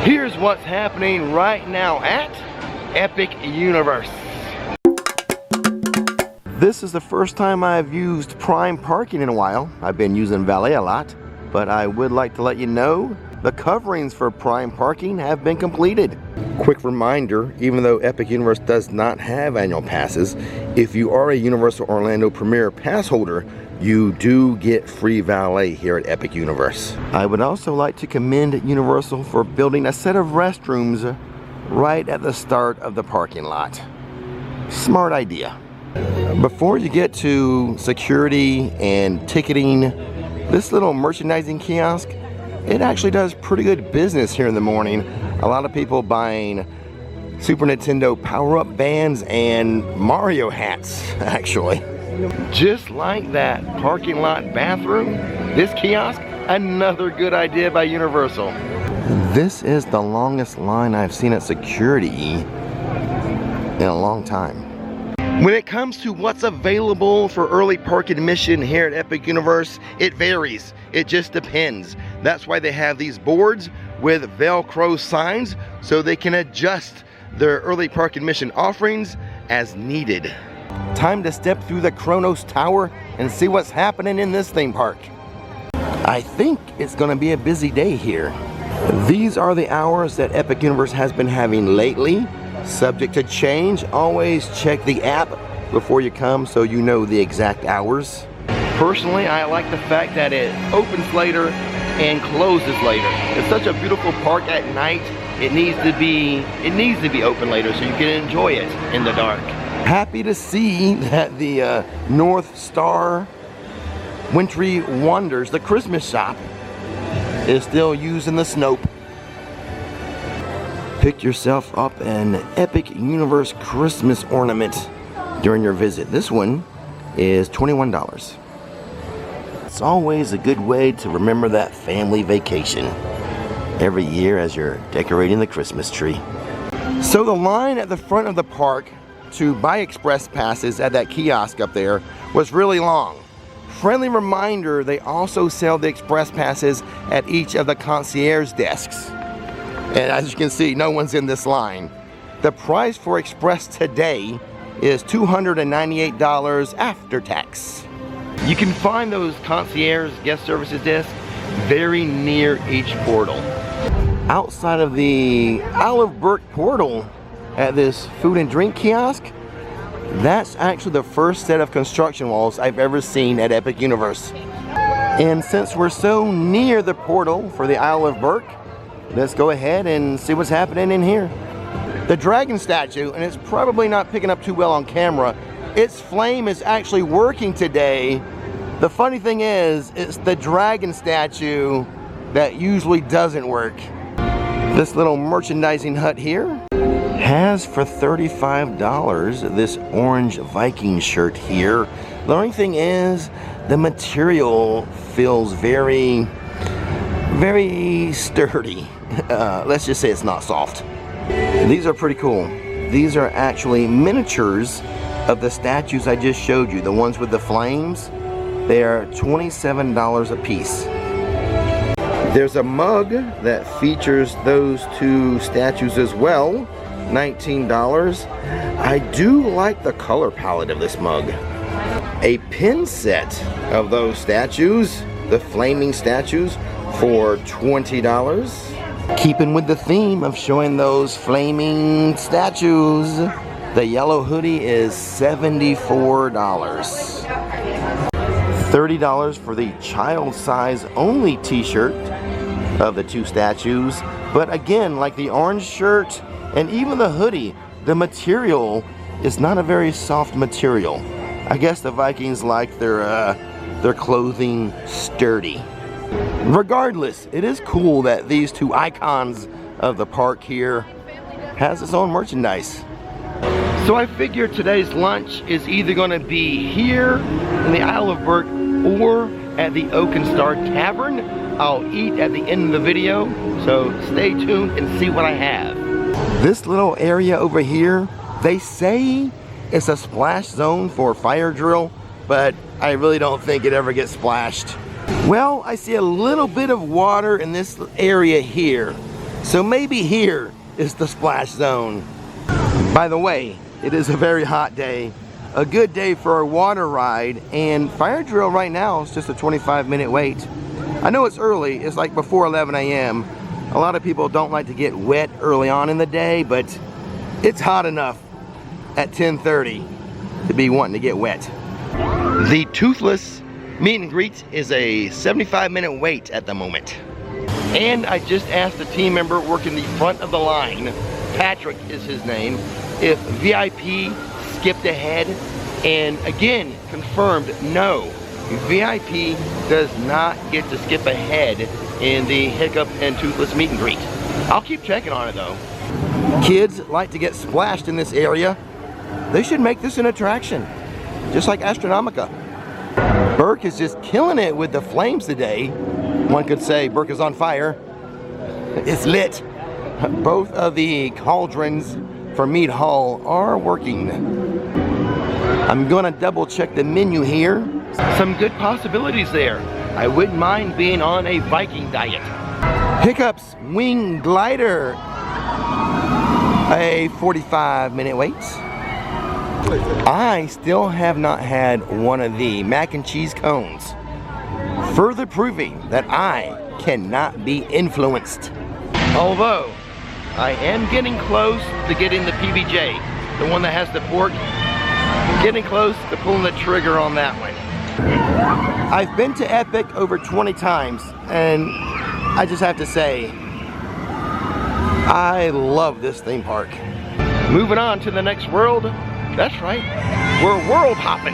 Here's what's happening right now at Epic Universe. This is the first time I've used Prime Parking in a while. I've been using Valet a lot, but I would like to let you know the coverings for Prime Parking have been completed. Quick reminder, even though Epic Universe does not have annual passes, if you are a Universal Orlando Premier Pass holder, you do get free valet here at Epic Universe. I would also like to commend Universal for building a set of restrooms right at the start of the parking lot. Smart idea. Before you get to security and ticketing, this little merchandising kiosk, it actually does pretty good business here in the morning. A lot of people buying Super Nintendo power-up bands and Mario hats, actually. Just like that parking lot bathroom, this kiosk, another good idea by Universal. This is the longest line I've seen at security in a long time. When it comes to what's available for early park admission here at Epic Universe, it varies. It just depends. That's why they have these boards with Velcro signs so they can adjust their early park admission offerings as needed. Time to step through the Kronos Tower and see what's happening in this theme park. I think it's gonna be a busy day here. These are the hours that Epic Universe has been having lately. Subject to change, always check the app before you come so you know the exact hours. Personally, I like the fact that it opens later and closes later. It's such a beautiful park at night. It needs to be open later so you can enjoy it in the dark. Happy to see that the North Star Wintry Wonders, the Christmas shop, is still using the Snope. Pick yourself up an Epic Universe Christmas ornament during your visit. This one is $21. It's always a good way to remember that family vacation every year as you're decorating the Christmas tree. So the line at the front of the park to buy express passes at that kiosk up there was really long. Friendly reminder, they also sell the express passes at each of the concierge desks. And as you can see, no one's in this line. The price for express today is $298 after tax. You can find those concierge guest services desks very near each portal. Outside of the Isle of Berk portal at this food and drink kiosk, that's actually the first set of construction walls I've ever seen at Epic Universe. And since we're so near the portal for the Isle of Berk, let's go ahead and see what's happening in here. The dragon statue, and it's probably not picking up too well on camera, its flame is actually working today. The funny thing is, it's the dragon statue that usually doesn't work. This little merchandising hut here has for $35 this orange Viking shirt here. The only thing is, the material feels very sturdy. Let's just say it's not soft. These are pretty cool. These are actually miniatures of the statues I just showed you, the ones with the flames. They are $27 a piece. There's a mug that features those two statues as well, $19. I do like the color palette of this mug. A pin set of those statues, the flaming statues, for $20. Keeping with the theme of showing those flaming statues, the yellow hoodie is $74. $30 for the child size only t-shirt of the two statues. But again, like the orange shirt and even the hoodie, the material is not a very soft material. I guess the Vikings like their clothing sturdy. Regardless, it is cool that these two icons of the park here has its own merchandise. So I figure today's lunch is either going to be here in the Isle of Berk or at the Oak and Star Tavern. I'll eat at the end of the video, so stay tuned and see what I have. This little area over here, they say it's a splash zone for fire drill, but I really don't think it ever gets splashed. Well, I see a little bit of water in this area here. So maybe here is the splash zone. By the way, it is a very hot day. A good day for a water ride, and fire drill right now is just a 25-minute wait. I know it's early, it's like before 11 a.m. A lot of people don't like to get wet early on in the day, but it's hot enough at 10:30 to be wanting to get wet. The Toothless meet and greet is a 75-minute wait at the moment. And I just asked a team member working the front of the line, Patrick is his name, if VIP skipped ahead, and again confirmed no, VIP does not get to skip ahead in the Hiccup and Toothless meet and greet. I'll keep checking on it though. Kids like to get splashed in this area. They should make this an attraction, just like Astronomica. Berk is just killing it with the flames today. One could say Berk is on fire. It's lit. Both of the cauldrons for Mead Hall are working. I'm gonna double check the menu here. Some good possibilities there. I wouldn't mind being on a Viking diet. Hiccup's Wing Glider. A 45-minute wait. I still have not had one of the mac and cheese cones, further proving that I cannot be influenced. Although, I am getting close to getting the PBJ, the one that has the pork. Getting close to pulling the trigger on that one. I've been to Epic over 20 times, and I just have to say, I love this theme park. Moving on to the next world. That's right, we're world hopping.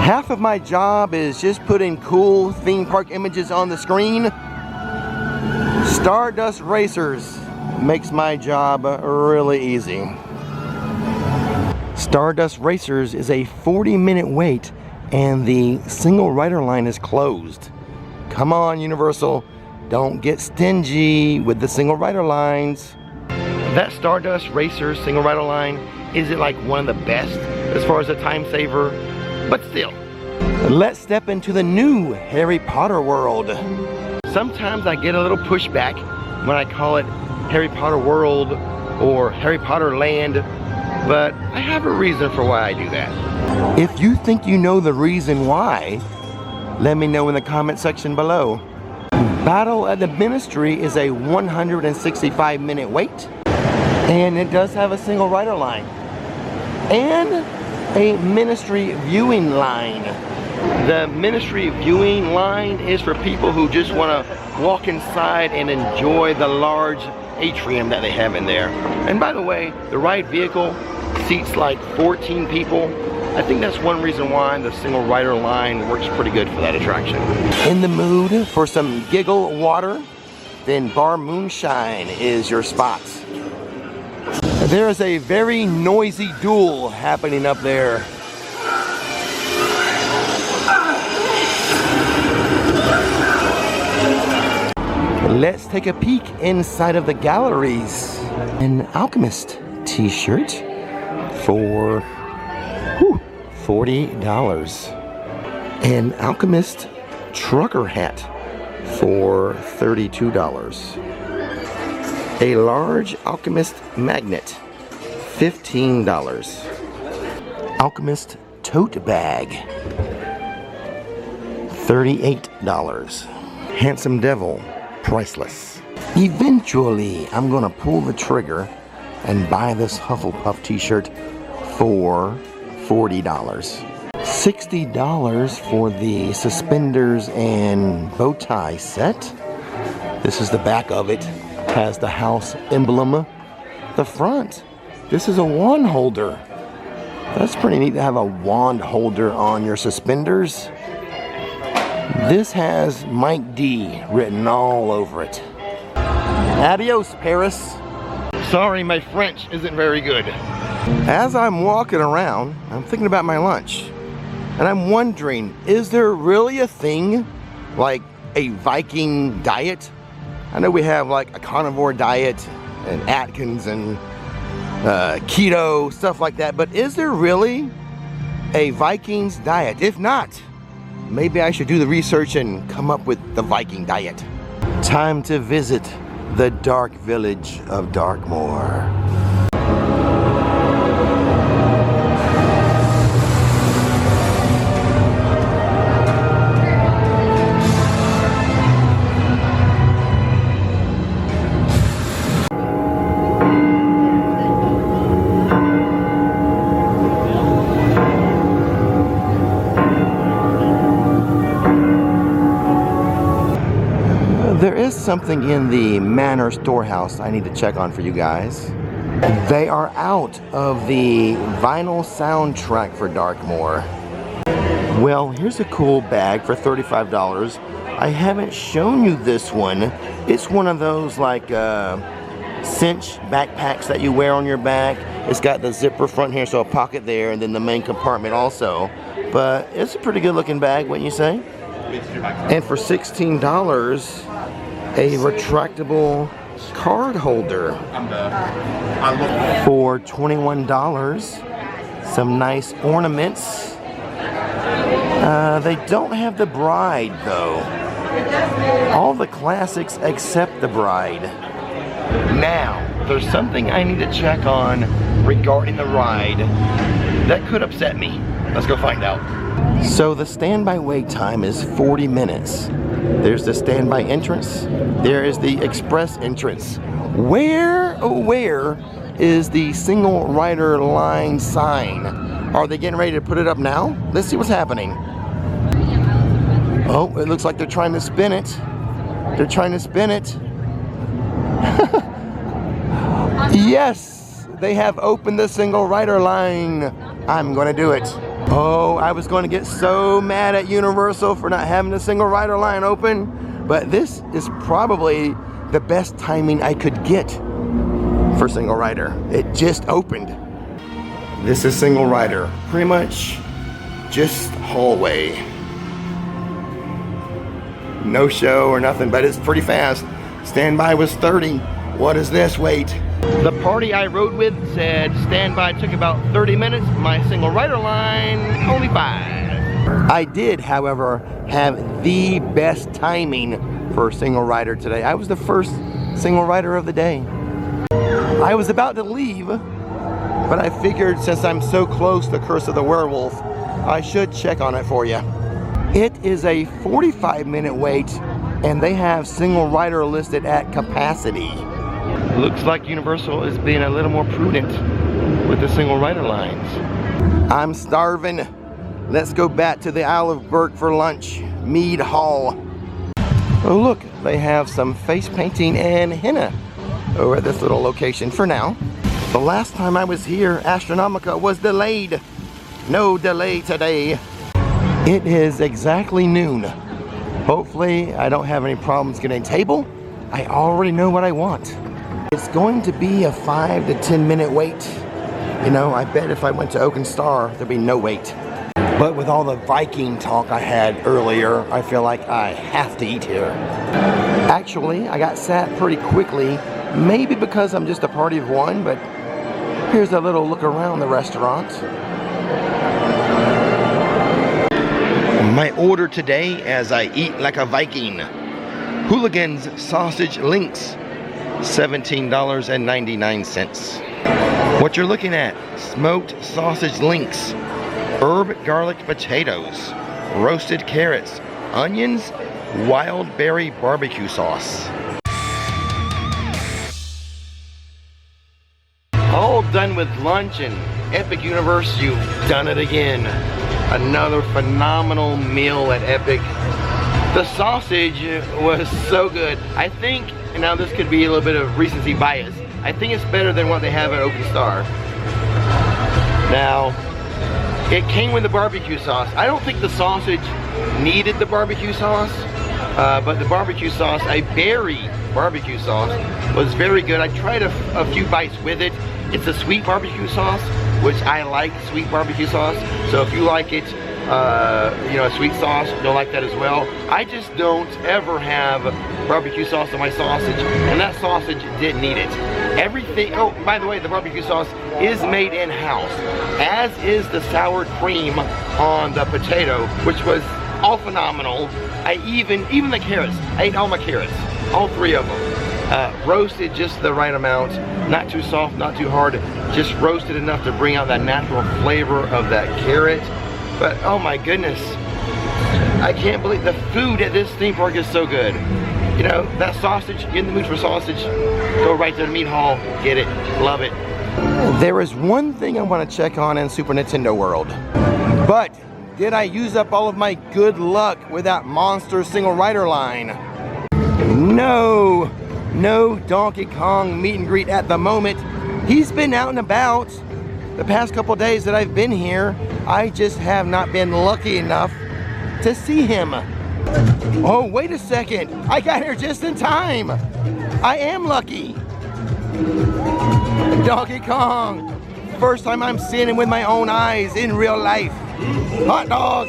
Half of my job is just putting cool theme park images on the screen. Stardust Racers makes my job really easy. Stardust Racers is a 40-minute wait and the single rider line is closed. Come on, Universal, don't get stingy with the single rider lines. That Stardust Racers single rider line isn't like one of the best as far as a time saver, but still. Let's step into the new Harry Potter world. Sometimes I get a little pushback when I call it Harry Potter World or Harry Potter Land, but I have a reason for why I do that. If you think you know the reason why, let me know in the comment section below. Battle at the Ministry is a 165-minute wait, and it does have a single rider line and a Ministry viewing line. The Ministry viewing line is for people who just want to walk inside and enjoy the large atrium that they have in there. And by the way, the ride vehicle seats like 14 people. I think that's one reason why the single rider line works pretty good for that attraction. In the mood for some giggle water? Then Bar Moonshine is your spot. There is a very noisy duel happening up there. Let's take a peek inside of the galleries. An Alchemist t-shirt for $40. An Alchemist trucker hat for $32. A large Alchemist magnet, $15. Alchemist tote bag, $38. Handsome Devil, priceless. Eventually, I'm gonna pull the trigger and buy this Hufflepuff t-shirt for $40. $60 for the suspenders and bow tie set. This is the back of it. Has the house emblem. The front, this is a wand holder. That's pretty neat to have a wand holder on your suspenders. This has Mike D written all over it. Adios, Paris. Sorry, my French isn't very good. As I'm walking around, I'm thinking about my lunch. And I'm wondering, is there really a thing like a Viking diet? I know we have like a carnivore diet and Atkins and keto, stuff like that, but is there really a Vikings diet? If not, maybe I should do the research and come up with the Viking diet. Time to visit the dark village of Darkmoor. There is something in the Manor storehouse I need to check on for you guys. They are out of the vinyl soundtrack for Darkmoor. Well, here's a cool bag for $35. I haven't shown you this one. It's one of those like cinch backpacks that you wear on your back. It's got the zipper front here, so a pocket there, and then the main compartment also. But it's a pretty good looking bag, wouldn't you say? And for $16, a retractable card holder. For $21, some nice ornaments. They don't have the bride though. All the classics except the bride. Now, there's something I need to check on regarding the ride that could upset me. Let's go find out. So the standby wait time is 40 minutes. There's the standby entrance. There is the express entrance. Where is the single rider line sign? Are they getting ready to put it up now? Let's see what's happening. Oh, it looks like they're trying to spin it. They're trying to spin it. Yes, they have opened the single rider line. I'm gonna do it. Oh, I was going to get so mad at Universal for not having the single rider line open, but this is probably the best timing I could get for single rider. It just opened. This is single rider, pretty much just hallway. No show or nothing, but it's pretty fast. Standby was 30. What is this? Wait. The party I rode with said standby took about 30 minutes. My single rider line, only 5. I did, however, have the best timing for single rider today. I was the first single rider of the day. I was about to leave, but I figured since I'm so close to Curse of the Werewolf, I should check on it for you. It is a 45-minute wait, and they have single rider listed at capacity. Looks like Universal is being a little more prudent with the single rider lines. I'm starving. Let's go back to the Isle of Berk for lunch. Mead Hall. Oh look, they have some face painting and henna over at this little location for now. The last time I was here, Astronomica was delayed. No delay today. It is exactly noon. Hopefully I don't have any problems getting a table. I already know what I want. It's going to be a 5 to 10 minute wait. You know, I bet if I went to Oak and Star, there'd be no wait. But with all the Viking talk I had earlier, I feel like I have to eat here. Actually, I got sat pretty quickly, maybe because I'm just a party of one, but here's a little look around the restaurant. My order today as I eat like a Viking. Hooligans Sausage Links. $17.99. What you're looking at, smoked sausage links, herb garlic potatoes, roasted carrots, onions, wild berry barbecue sauce. All done with lunch, and Epic Universe, you've done it again. Another phenomenal meal at Epic. The sausage was so good. I think, now this could be a little bit of recency bias, I think it's better than what they have at Oak and Star. Now, it came with the barbecue sauce. I don't think the sausage needed the barbecue sauce, but the barbecue sauce, a berry barbecue sauce, was very good. I tried a few bites with it. It's a sweet barbecue sauce, which I like sweet barbecue sauce. So if you like it, you know, a sweet sauce, you'll like that as well. I just don't ever have barbecue sauce on my sausage, and that sausage didn't need it. Everything, oh, by the way, the barbecue sauce is made in-house, as is the sour cream on the potato, which was all phenomenal. I even the carrots, I ate all my carrots, all 3 of them. Roasted just the right amount, not too soft, not too hard, just roasted enough to bring out that natural flavor of that carrot. But oh my goodness, I can't believe the food at this theme park is so good. You know, that sausage, get in the mood for sausage, go right to the meat hall, get it, love it. There is one thing I want to check on in Super Nintendo World, but did I use up all of my good luck with that monster single rider line? No, no Donkey Kong meet and greet at the moment. He's been out and about the past couple days that I've been here. I just have not been lucky enough to see him. Oh, wait a second. I got here just in time. I am lucky. Donkey Kong. First time I'm seeing him with my own eyes in real life. Hot dog.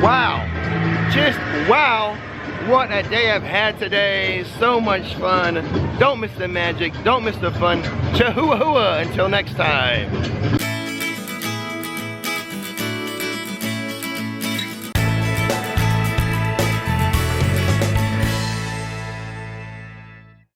Wow. Just wow. What a day I've had today. So much fun. Don't miss the magic. Don't miss the fun. Chihuahua. Until next time.